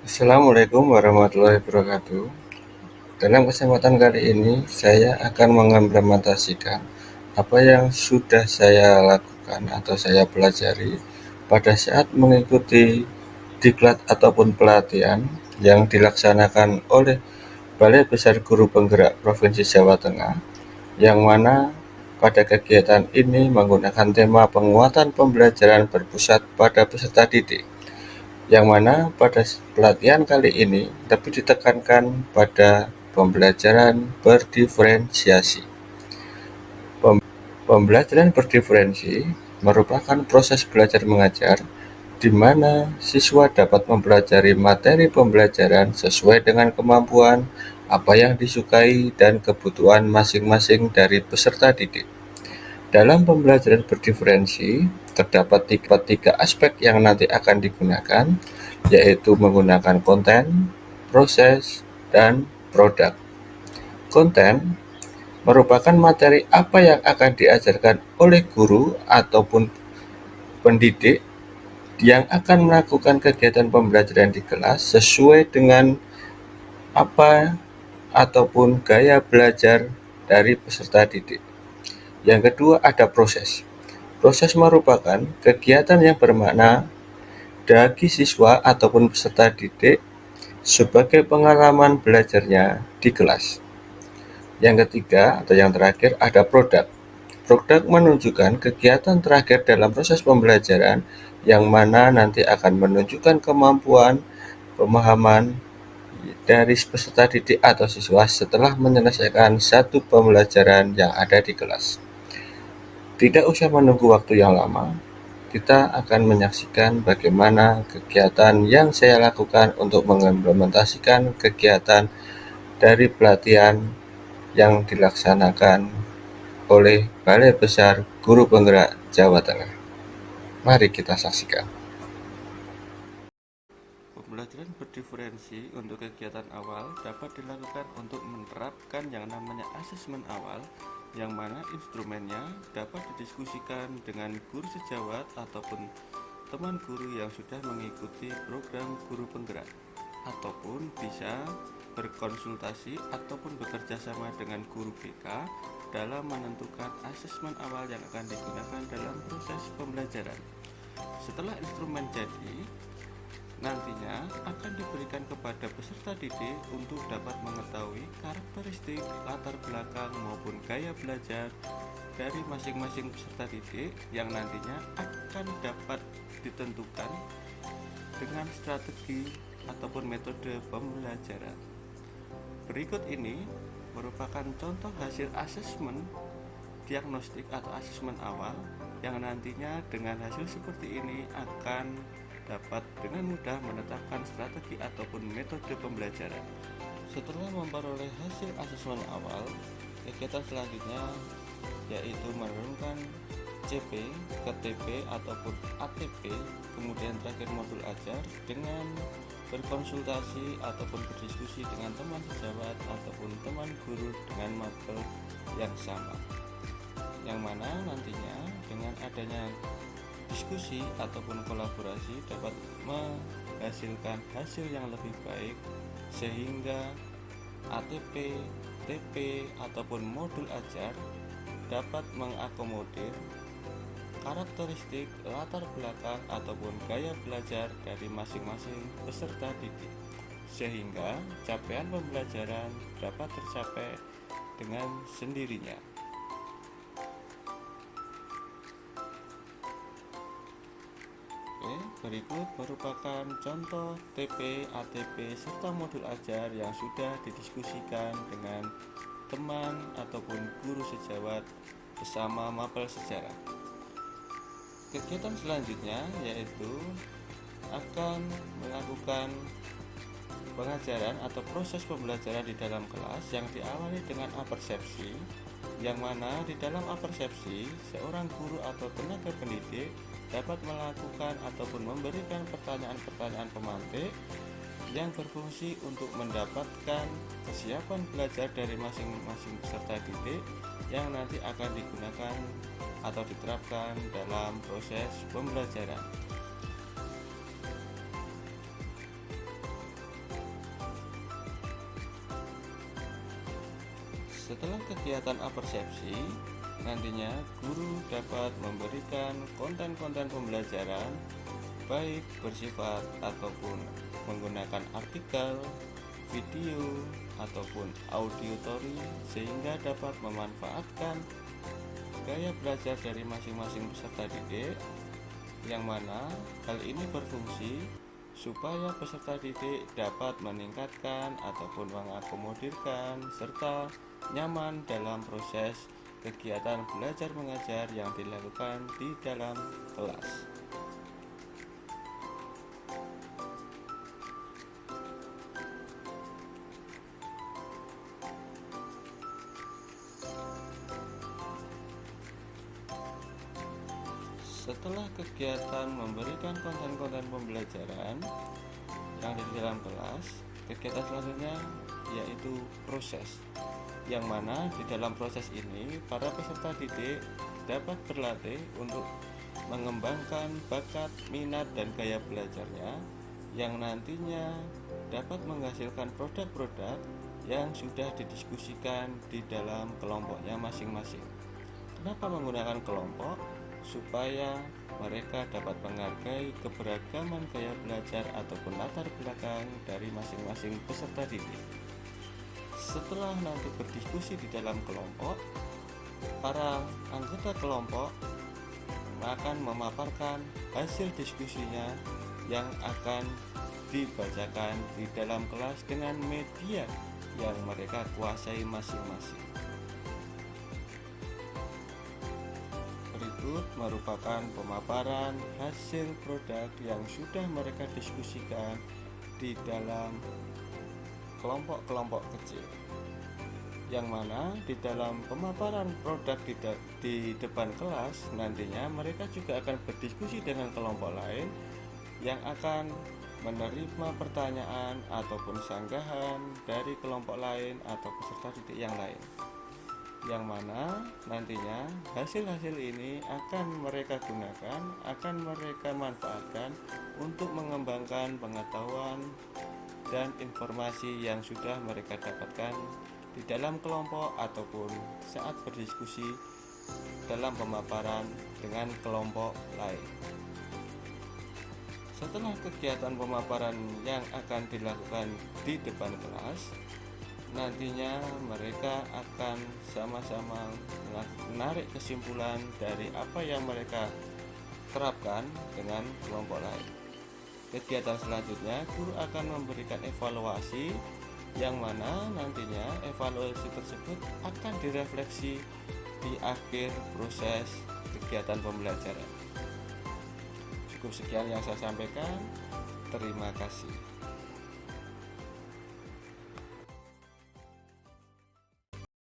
Assalamualaikum warahmatullahi wabarakatuh. Dalam kesempatan kali ini, saya akan mengimplementasikan apa yang sudah saya lakukan atau saya pelajari pada saat mengikuti diklat ataupun pelatihan yang dilaksanakan oleh Balai Besar Guru Penggerak Provinsi Jawa Tengah, yang mana pada kegiatan ini menggunakan tema penguatan pembelajaran berpusat pada peserta didik, yang mana pada pelatihan kali ini lebih ditekankan pada pembelajaran berdiferensiasi. Pembelajaran berdiferensi merupakan proses belajar mengajar di mana siswa dapat mempelajari materi pembelajaran sesuai dengan kemampuan, apa yang disukai, dan kebutuhan masing-masing dari peserta didik. Dalam pembelajaran berdiferensi, terdapat tiga aspek yang nanti akan digunakan, yaitu menggunakan konten, proses, dan produk. Konten merupakan materi apa yang akan diajarkan oleh guru ataupun pendidik yang akan melakukan kegiatan pembelajaran di kelas sesuai dengan apa ataupun gaya belajar dari peserta didik. Yang kedua, ada proses. Proses merupakan kegiatan yang bermakna bagi siswa ataupun peserta didik sebagai pengalaman belajarnya di kelas. Yang ketiga atau yang terakhir, ada produk. Produk menunjukkan kegiatan terakhir dalam proses pembelajaran yang mana nanti akan menunjukkan kemampuan pemahaman dari peserta didik atau siswa setelah menyelesaikan satu pembelajaran yang ada di kelas. Tidak usah menunggu waktu yang lama, kita akan menyaksikan bagaimana kegiatan yang saya lakukan untuk mengimplementasikan kegiatan dari pelatihan yang dilaksanakan oleh Balai Besar Guru Penggerak Jawa Tengah. Mari kita saksikan. Pembelajaran berdiferensi untuk kegiatan awal dapat dilakukan untuk menerapkan yang namanya asesmen awal, yang mana instrumennya dapat didiskusikan dengan guru sejawat ataupun teman guru yang sudah mengikuti program guru penggerak, ataupun bisa berkonsultasi ataupun bekerja sama dengan guru BK dalam menentukan asesmen awal yang akan digunakan dalam proses pembelajaran. Setelah instrumen jadi, nantinya akan diberikan kepada peserta didik untuk dapat mengetahui karakteristik, latar belakang maupun gaya belajar dari masing-masing peserta didik yang nantinya akan dapat ditentukan dengan strategi ataupun metode pembelajaran. Berikut ini merupakan contoh hasil asesmen diagnostik atau asesmen awal yang nantinya dengan hasil seperti ini akan dapat dengan mudah menetapkan strategi ataupun metode pembelajaran. Setelah memperoleh hasil asesmen awal, kegiatan selanjutnya yaitu menurunkan CP ke TP ataupun ATP, kemudian terakhir modul ajar dengan berkonsultasi ataupun berdiskusi dengan teman sejawat ataupun teman guru dengan mapel yang sama, yang mana nantinya dengan adanya diskusi ataupun kolaborasi dapat menghasilkan hasil yang lebih baik, sehingga ATP, TP ataupun modul ajar dapat mengakomodir karakteristik, latar belakang ataupun gaya belajar dari masing-masing peserta didik, sehingga capaian pembelajaran dapat tercapai dengan sendirinya. Berikut merupakan contoh TP, ATP, serta modul ajar yang sudah didiskusikan dengan teman ataupun guru sejawat bersama mapel sejarah. Kegiatan selanjutnya yaitu akan melakukan pengajaran atau proses pembelajaran di dalam kelas yang diawali dengan apersepsi, yang mana di dalam apersepsi seorang guru atau tenaga pendidik dapat melakukan ataupun memberikan pertanyaan-pertanyaan pemantik yang berfungsi untuk mendapatkan kesiapan belajar dari masing-masing peserta didik yang nanti akan digunakan atau diterapkan dalam proses pembelajaran. Setelah kegiatan apersepsi, nantinya guru dapat memberikan konten-konten pembelajaran baik bersifat ataupun menggunakan artikel, video, ataupun auditori sehingga dapat memanfaatkan gaya belajar dari masing-masing peserta didik, yang mana hal ini berfungsi supaya peserta didik dapat meningkatkan ataupun mengakomodirkan serta nyaman dalam proses kegiatan belajar mengajar yang dilakukan di dalam kelas. Setelah kegiatan memberikan konten-konten pembelajaran yang ada di dalam kelas, kegiatan selanjutnya yaitu proses, yang mana di dalam proses ini para peserta didik dapat berlatih untuk mengembangkan bakat, minat, dan gaya belajarnya yang nantinya dapat menghasilkan produk-produk yang sudah didiskusikan di dalam kelompoknya masing-masing. Kenapa menggunakan kelompok? Supaya mereka dapat menghargai keberagaman gaya belajar ataupun latar belakang dari masing-masing peserta didik. Setelah nanti berdiskusi di dalam kelompok, para anggota kelompok akan memaparkan hasil diskusinya yang akan dibacakan di dalam kelas dengan media yang mereka kuasai masing-masing. Berikut merupakan pemaparan hasil produk yang sudah mereka diskusikan di dalam kelompok-kelompok kecil, yang mana di dalam pemaparan produk di depan kelas nantinya mereka juga akan berdiskusi dengan kelompok lain yang akan menerima pertanyaan ataupun sanggahan dari kelompok lain atau peserta didik yang lain, yang mana nantinya hasil-hasil ini akan mereka gunakan, akan mereka manfaatkan untuk mengembangkan pengetahuan dan informasi yang sudah mereka dapatkan di dalam kelompok ataupun saat berdiskusi dalam pemaparan dengan kelompok lain. Setelah kegiatan pemaparan yang akan dilakukan di depan kelas, nantinya mereka akan sama-sama menarik kesimpulan dari apa yang mereka terapkan dengan kelompok lain. Kegiatan selanjutnya, guru akan memberikan evaluasi, yang mana nantinya evaluasi tersebut akan direfleksi di akhir proses kegiatan pembelajaran. Cukup sekian yang saya sampaikan. Terima kasih.